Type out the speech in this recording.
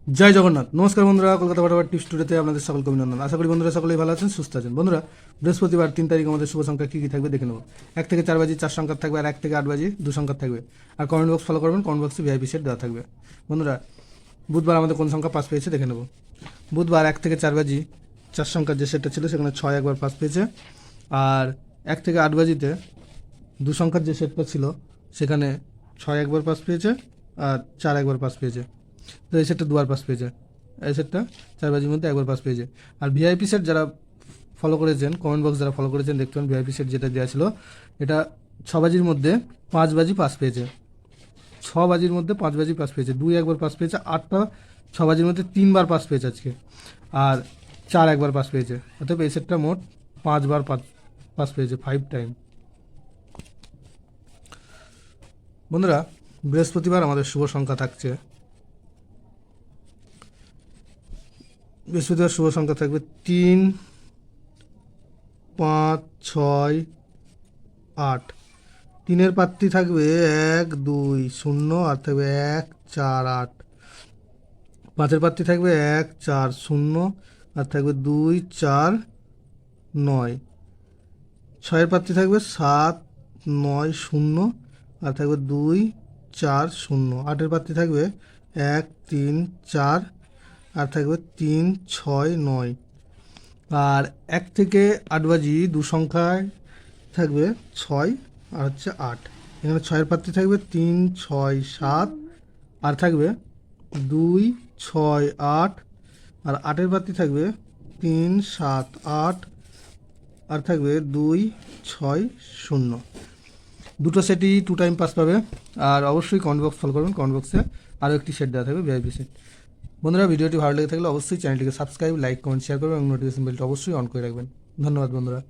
জয় জগন্নাথ। নমস্কার বন্ধুরা, কলকাতা ফটাফট টিপস টুডেতে আপনাদের সকলকে অভিনন্দন। আশা করি বন্ধুরা সকলেই ভালো আছেন, সুস্থ আছেন। বন্ধুরা, বৃহস্পতিবার 3 তারিখ আমাদের শুভ সংখ্যা কী কী থাকবে দেখে নেব। 1 থেকে 4 বাজি 4 সংখ্যা থাকবে, আর 1 থেকে 8 বাজি 2 সংখ্যা থাকবে। আর কমেন্ট বক্স ফলো করবেন, কমেন্ট বক্সে ভিআইপি সেট দেওয়া থাকবে। বন্ধুরা, বুধবার আমাদের কোন সংখ্যা পাস পেয়েছে দেখে নেব। বুধবার 1 থেকে 4 বাজি 4 সংখ্যার যে সেটটা ছিল সেখানে 6 একবার পাস পেয়েছে। আর 1 থেকে 8 বাজিতে 2 সংখ্যার যে সেটটা ছিল সেখানে 6 একবার পাস পেয়েছে আর 4 একবার পাস পেয়েছে। তো এই সেটটা দুবার পাস পেয়েছে। এই সেটটা 4 বাজির মধ্যে একবার পাস পেয়েছে। আর ভিআইপি সেট যারা ফলো করেছেন, কমেন্ট বক্স যারা ফলো করেছেন দেখতে পান ভিআইপি সেট যেটা দেওয়া ছিল এটা 6 বাজির মধ্যে 5 বাজি পাস পেয়েছে। 6 বাজির মধ্যে 5 বাজি পাস পেয়েছে। 2 একবার পাস পেয়েছে। 8টা 6 বাজির মধ্যে 3বার পাস পেয়েছে আজকে। আর 4 একবার পাস পেয়েছে। অতএব এই সেটটা মোট 5বার পাস পেয়েছে, 5 টাইম। বন্ধুরা, বৃহস্পতিবার আমাদের শুভ সংখ্যা থাকছে, বৃহস্পতিবার শুভ সংখ্যা থাকবে 3, 5, 6, 8। 3-এর পাত্রী থাকবে 1, 2, 0 আর থাকবে 1, 4, 8। 5-এর পাত্রী থাকবে 1, 4, 0 আর থাকবে 2, 4, 9। 6-এর পাত্রী থাকবে 7, 9, 0 আর থাকবে 2, 4, 0। 8-এর পাত্রী থাকবে 1, 3, 4 আর থাকবে 3, 6, 9। আর 1 থেকে 8 বাজি 2 সংখ্যায় থাকবে 6 আর হচ্ছে 8। এখানে 6-এর পাত্রী থাকবে 3, 6, 7 আর থাকবে 2, 6, 8 আর 8-এর পাত্রী থাকবে 3, 7, 8 আর থাকবে 2, 6, 0। দুটো সেটই 2 টাইম পাস পাবে। আর অবশ্যই কমেন্ট বক্স ফলো করবেন, কমেন্ট বক্সে আরও একটি সেট দেওয়া থাকবে, ভিআইপি সেট। বন্ধুরা, ভিডিওটি ভালো লেগে থাকলে অবশ্যই চ্যানেলটিকে সাবস্ক্রাইব, লাইক, কমেন্ট, শেয়ার করবেন এবং নোটিফিকেশন বেলটা অবশ্যই অন করে রাখবেন। ধন্যবাদ বন্ধুরা।